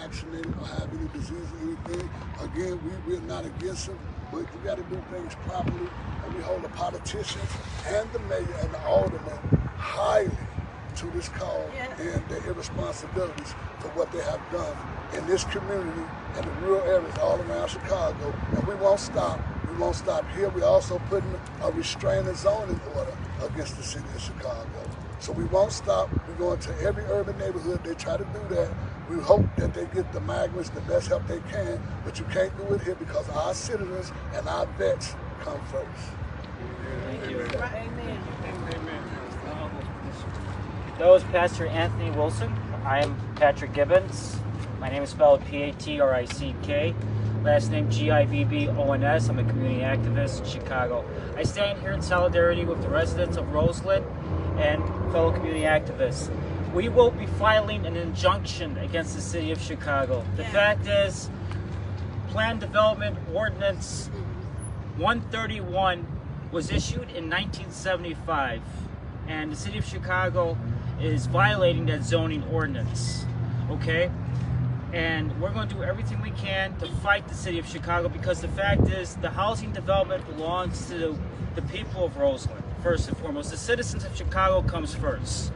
vaccinated or have any disease or anything. Again, we're not against them, but you got to do things properly, and we hold the politicians and the mayor and the aldermen highly to this call and their irresponsibilities for what they have done in this community and the rural areas all around Chicago. And we won't stop. We won't stop here. We're also putting a restraining zoning order against the city of Chicago. So we won't stop. We're going to every urban neighborhood. They try to do that. We hope that they get the migrants the best help they can, but you can't do it here because our citizens and our vets come first. Thank you. Amen. That was Pastor Anthony Wilson. I am Patrick Gibbons. My name is spelled Patrick. Last name Gibbons. I'm a community activist in Chicago. I stand here in solidarity with the residents of Roseland and fellow community activists. We will be filing an injunction against the city of Chicago. The fact is, Plan Development Ordinance 131 was issued in 1975, and the city of Chicago is violating that zoning ordinance, okay? And we're going to do everything we can to fight the city of Chicago, because the fact is the housing development belongs to the people of Roseland, first and foremost. The citizens of Chicago comes first.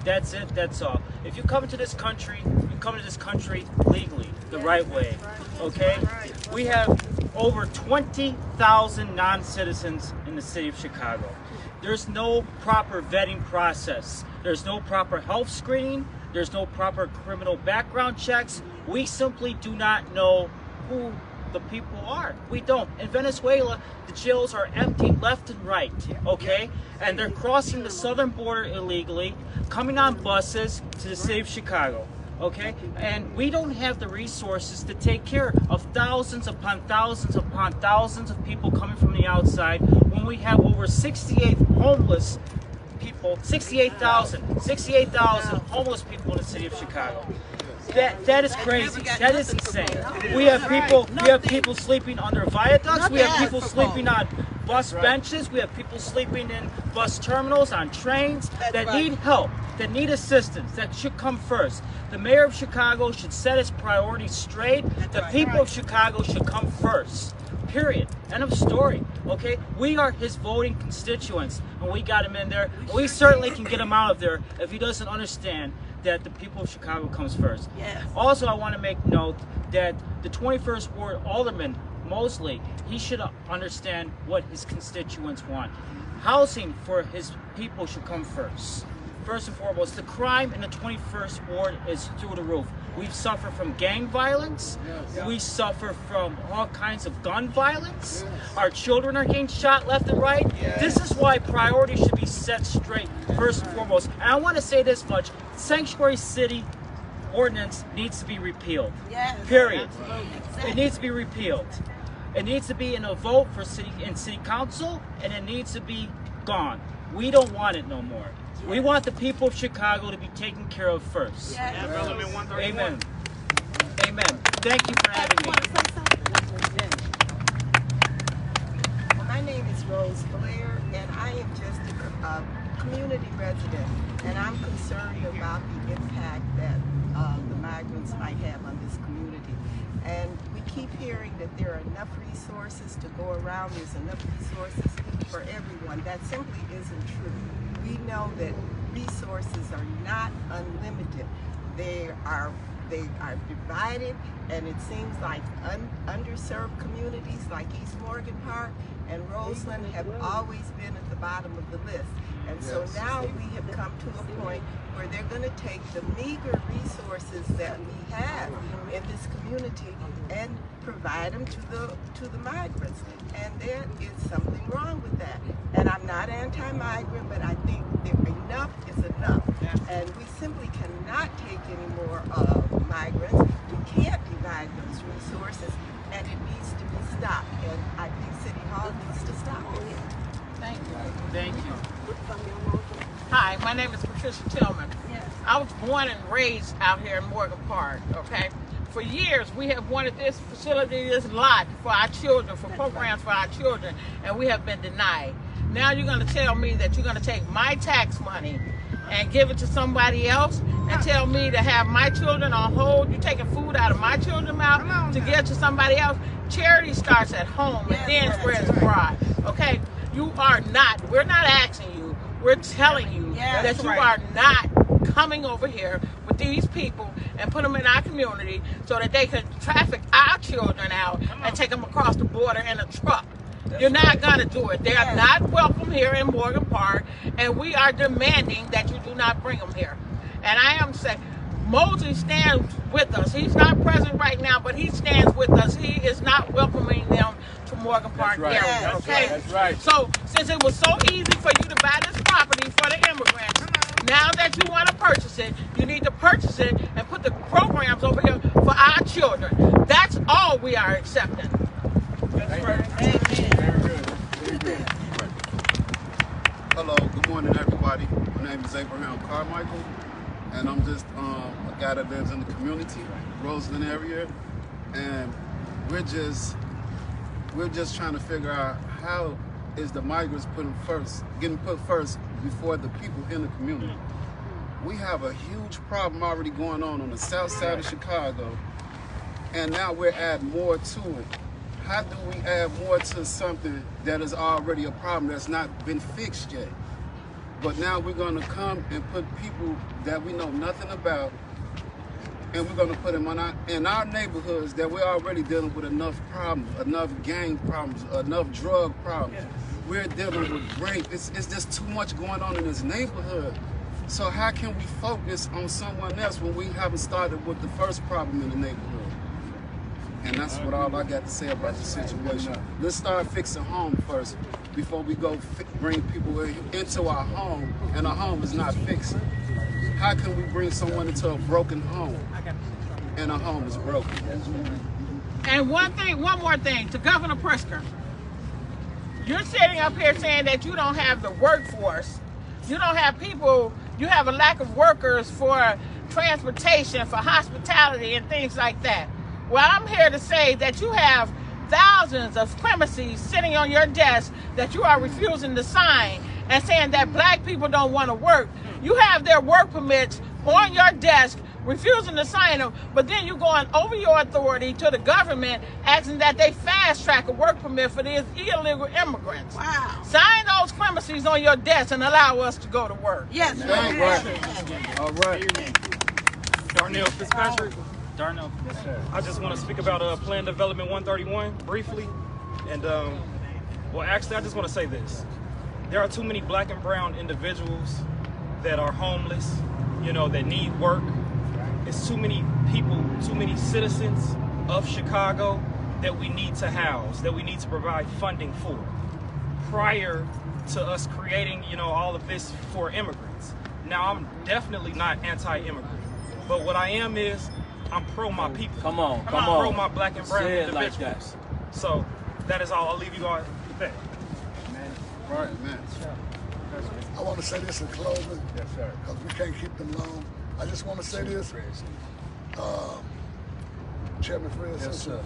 That's it, that's all. If you come into this country, you come to this country legally, the right way, okay? We have over 20,000 non-citizens in the city of Chicago. There's no proper vetting process. There's no proper health screening. There's no proper criminal background checks. We simply do not know who the people are. We don't. In Venezuela, the jails are empty left and right, okay? And they're crossing the southern border illegally, coming on buses to the city of Chicago, okay? And we don't have the resources to take care of thousands upon thousands upon thousands of people coming from the outside when we have over 68 homeless people, 68,000 homeless people in the city of Chicago. That is crazy. That is insane. We have people sleeping under viaducts. We have people sleeping on bus benches. We have people sleeping in bus terminals, on trains that need help, that need assistance, that should come first. The mayor of Chicago should set his priorities straight. The people of Chicago should come first. Period. End of story. Okay? We are his voting constituents, and we got him in there. We certainly can get him out of there if he doesn't understand that the people of Chicago comes first. Yes. Also, I want to make note that the 21st Ward Alderman, Mosley, he should understand what his constituents want. Housing for his people should come first. First and foremost, the crime in the 21st Ward is through the roof. We've suffered from gang violence. We suffer from all kinds of gun violence. Our children are getting shot left and right. This is why priorities should be set straight, first and foremost. And I want to say this much. Sanctuary City ordinance needs to be repealed. Period. It needs to be repealed. It needs to be in a vote for city council, and it needs to be gone. We don't want it no more. We want the people of Chicago to be taken care of first. Amen. Amen. Thank you for having me. Well, my name is Rose Blair, and I am just a community resident, and I'm concerned about the impact that the migrants might have on this community. And we keep hearing that there are enough resources to go around, there's enough resources for everyone. That simply isn't true. We know that resources are not unlimited. They are divided, and it seems like underserved communities like East Morgan Park and Roseland have always been at the bottom of the list. And so now we have come to a point where they're going to take the meager resources that we have in this community and provide them to the migrants. And there is something wrong with that. And I'm not anti-migrant, but I think that enough is enough. And we simply cannot take any more migrants. We can't divide those resources, and it needs to be stopped. And I think City Hall needs to stop it. Thank you. Thank you. Hi, my name is Patricia Tillman. I was born and raised out here in Morgan Park, okay? For years, we have wanted this facility, this lot for our children, for programs for our children, and we have been denied. Now you're going to tell me that you're going to take my tax money and give it to somebody else and tell me to have my children on hold? You're taking food out children out to give to somebody else. Charity starts at home and then spreads abroad. Okay? You are not, we're not asking you, we're telling you that you are not coming over here with these people and put them in our community so that they can traffic our children out and take them across the border in a truck. You're not going to do it. They are not welcome here in Morgan Park, and we are demanding that you do not bring them here. And I am saying, Mosley stands with us. He's not present right now, but he stands with us. He is not welcoming them to Morgan Park area. Okay? That's right. So, since it was so easy for you to buy this property for the immigrants, now that you want to purchase it, you need to purchase it and put the programs over here for our children. That's all we are accepting. That's right. Very good. Hello, good morning everybody. My name is Abraham Carmichael, and I'm just a guy that lives in the community, Roseland area, and we're just trying to figure out how is the migrants getting put first before the people in the community. We have a huge problem already going on the south side of Chicago, and now we're adding more to it. How do we add more to something that is already a problem that's not been fixed yet? But now we're going to come and put people that we know nothing about, and we're going to put them in our neighborhoods that we're already dealing with enough problems, enough gang problems, enough drug problems. We're dealing with rape. It's just too much going on in this neighborhood. So how can we focus on someone else when we haven't started with the first problem in the neighborhood? And that's what all I got to say about the situation. Let's start fixing home first before we go bring people into our home, and our home is not fixed. How can we bring someone into a broken home and our home is broken? And one more thing, to Governor Pritzker. You're sitting up here saying that you don't have the workforce. You don't have people, you have a lack of workers for transportation, for hospitality and things like that. Well, I'm here to say that you have thousands of premises sitting on your desk that you are refusing to sign and saying that black people don't want to work. You have their work permits on your desk, refusing to sign them, but then you're going over your authority to the government asking that they fast track a work permit for these illegal immigrants. Wow. Sign those premises on your desk and allow us to go to work. Yes. All right. Darnell Fitzpatrick. Darnell. Yes, sir. I just want to speak about Plan Development 131 briefly. And, well, actually, I just want to say this. There are too many black and brown individuals that are homeless, you know, that need work. It's too many people, too many citizens of Chicago that we need to house, that we need to provide funding for prior to us creating, you know, all of this for immigrants. Now, I'm definitely not anti-immigrant, but what I am is I'm pro my people. Come on. I'm pro my black and brown Say it individuals. like that. So that is all. I'll leave you guys with that. Right, man. I want to say this in closing, Yes, sir. because we can't keep them long. I just want to say this. Chairman Fred, Yes, sir.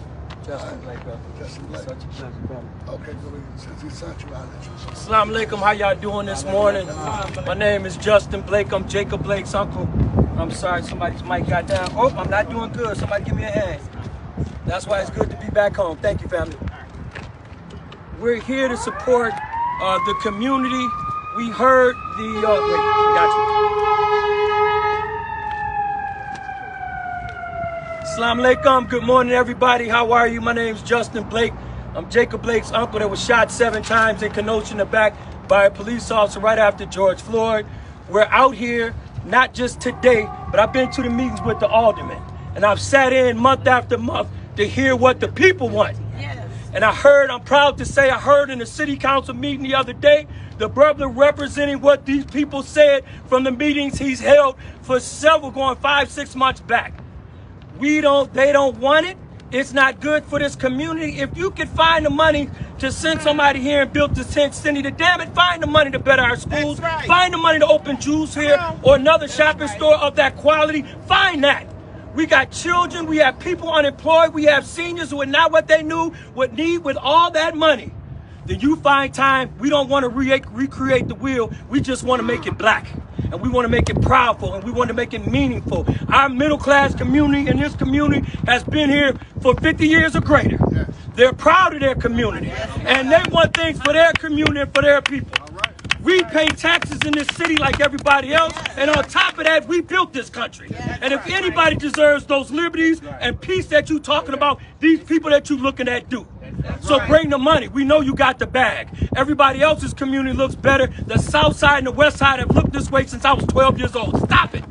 Justin Blake. Justin Blake. Such a pleasure, brother. Okay, good. Since he sent you, I'll let you. Assalamu alaikum, how y'all doing this morning? My name is Justin Blake. I'm Jacob Blake's uncle. I'm sorry, somebody's mic got down. Oh, I'm not doing good. Somebody give me a hand. That's why it's good to be back home. Thank you, family. We're here to support the community. We heard the, wait, got you. Assalamu alaikum. Good morning, everybody. How are you? My name's Justin Blake. I'm Jacob Blake's uncle that was shot 7 times in Kenosha in the back by a police officer right after George Floyd. We're out here, not just today, but I've been to the meetings with the aldermen, and I've sat in month after month to hear what the people want. Yes. And I'm proud to say I heard in the city council meeting the other day, the brother representing what these people said from the meetings he's held for several, going 5-6 months back. They don't want it. It's not good for this community. If you can find the money to send somebody here and build this tent city, to damn it, find the money to better our schools. That's right. Find the money to open Jews here or another shopping store of that quality. Find that. We got children, we have people unemployed, we have seniors who are not what they would need with all that money. Then you find time, we don't want to recreate the wheel, we just want to make it black. and we want to make it powerful, and we want to make it meaningful. Our middle class community in this community has been here for 50 years or greater. They're proud of their community, and they want things for their community and for their people. We pay taxes in this city like everybody else, and on top of that, we built this country. And if anybody deserves those liberties and peace that you're talking about, these people that you're looking at do. So bring the money. We know you got the bag. Everybody else's community looks better. The South Side and the West Side have looked this way since I was 12 years old. Stop it.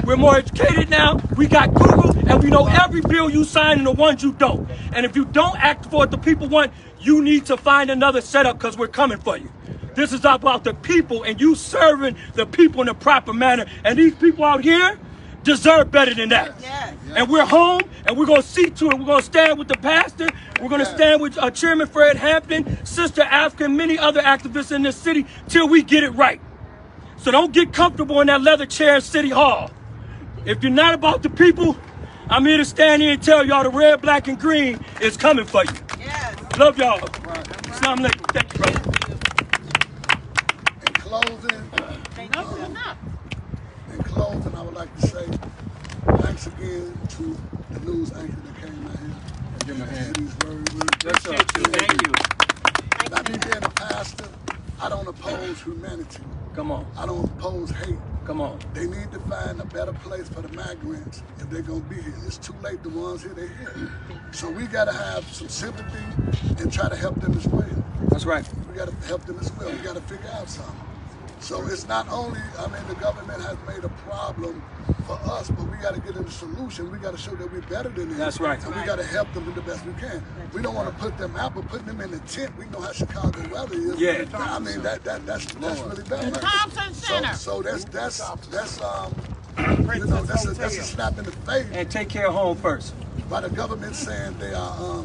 We're more educated now. We got Google, and we know every bill you sign and the ones you don't. And if you don't act for what the people want, you need to find another setup because we're coming for you. This is about the people and you serving the people in a proper manner. And these people out here deserve better than that. And we're home, and we're going to see to it. We're going to stand with the pastor. We're going to stand with Chairman Fred Hampton, Sister Africa, and many other activists in this city till we get it right. So don't get comfortable in that leather chair in City Hall. If you're not about the people, I'm here to stand here and tell y'all the red, black, and green is coming for you. Love y'all. Assalamu alaikum. Thank you, brother. In closing, I would like to say thanks again to the news anchor that came out here. Give my hand. Thank you. Now, me being a pastor, I don't oppose humanity. Come on. I don't oppose hate. Come on. They need to find a better place for the migrants if they're going to be here. It's too late. The ones here, they're here. So we got to have some sympathy and try to help them as well. That's right. We got to help them as well. We got to figure out something. So it's not only, the government has made a problem for us, but we got to get in a solution. We got to show that we're better than them. That's right. And we got to help them the best we can. We don't want to put them out, but putting them in the tent, we know how Chicago weather is. Yeah. That's really bad. The Thompson Center. So that's a slap in the face. And take care of home first. By the government saying they are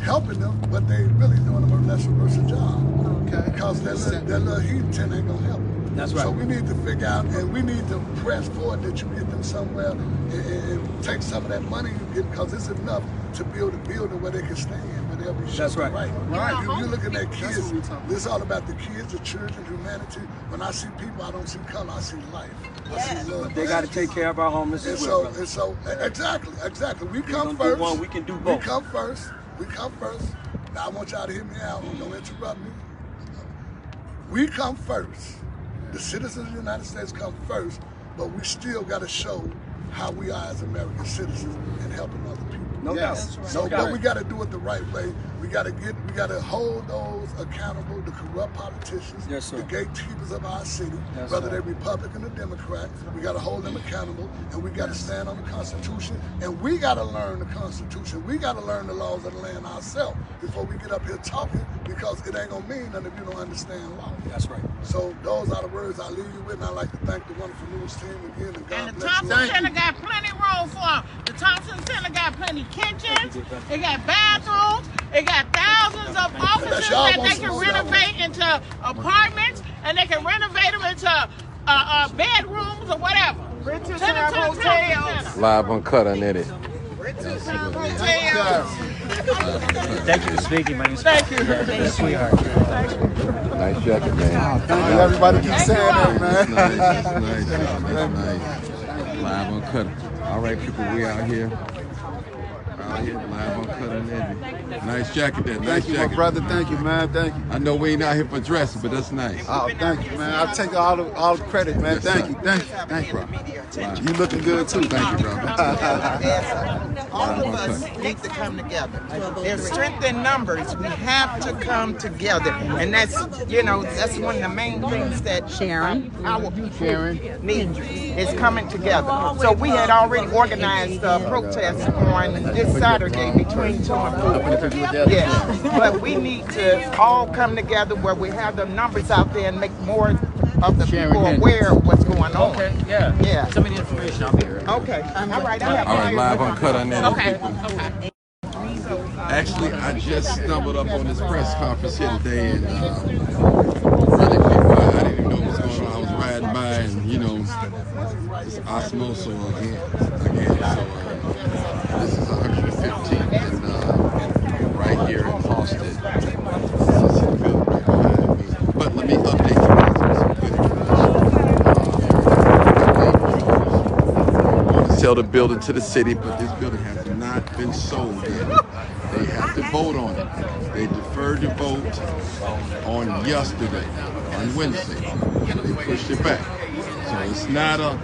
helping them, but they really doing them a lesser versus job. Okay. Because that little heat tent ain't gonna help them. That's right. So we need to figure out, and we need to press forward that you get them somewhere and take some of that money you get, because it's enough to build a building where they can stand, where they'll be sheltered. That's right. Right. You looking at kids. This is all about the kids, the children, humanity. When I see people, I don't see color. I see life. I see love. They got to take care of our homeless as well. Exactly. We come first. first. We can do both. We come first. Now I want y'all to hear me out. Don't interrupt me. We come first. The citizens of the United States come first, but we still got to show how we are as American citizens and helping other people. No doubt. So, but we got to do it the right way. We got to hold those accountable, the corrupt politicians, the gatekeepers of our city, whether they're Republican or Democrat. We got to hold them accountable, and we got to stand on the Constitution, and we got to learn the Constitution. We got to learn the laws of the land ourselves before we get up here talking, because it ain't gonna mean nothing if you don't understand law. That's right. So those are the words I leave you with, and I'd like to thank the wonderful news team again, and God And the bless you. Thompson Center got plenty room for them. The Thompson Center got plenty kitchens, it got bathrooms, it got thousands of offices that they can renovate into apartments, and they can renovate them into bedrooms or whatever. Richardson Hotels. Live uncut on it. Thank you for speaking. My name is Sweetheart. Nice jacket, man. Everybody keep saying that, man. Nice. Live uncut. All right, people, we out here. Live uncut on it. Nice jacket there. Thank you, my brother. Thank you, man. Thank you. I know we ain't out here for dressing, but that's nice. Oh, thank you, man. I'll take all the credit, man. Thank you, bro. You looking good too. Thank you, bro. All of us need to come together. There's strength in numbers. We have to come together, and that's one of the main things that our people need is coming together. So we had already organized a protest on this Saturday between 2 and 4. Yeah, but we need to all come together where we have the numbers out there and make more of the people aware of what's going on. Okay, yeah. Send me the information. I'll be here. Okay. All right. All right, live uncut on it. Okay. Actually, I just stumbled up on this press conference here today, and really quick, I didn't even know what was going on. I was riding by, and it's osmosis again. So this is 115th, and right here in Halsted. This is a building right behind me. But let me update you guys with some good information. sell the building to the city, but this building has not been sold yet. They have to vote on it. They deferred the vote on yesterday, on Wednesday. They pushed it back. So it's not a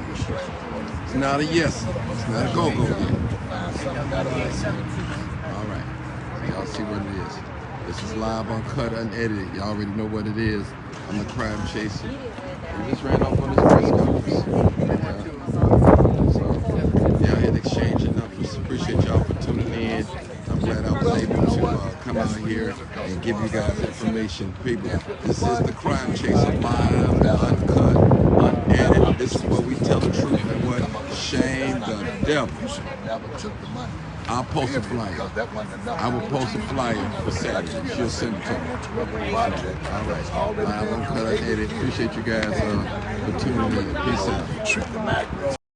yes. It's not a go-go yet. All right. So y'all see what it is. This is live, uncut, unedited. Y'all already know what it is. I'm a crime chaser. We just ran off on this press conference. So, yeah, I had exchanging numbers. Appreciate y'all for tuning in. I'm glad I was able to come out here and give you guys information. People, this is the Crime Chaser, live, uncut, unedited. This is where we tell the truth and what shame the devil. I'll post a flyer. I will post a flyer for Saturday. She'll send it to me. All right. Live, uncut, unedited. Appreciate you guys for tuning in. Peace out.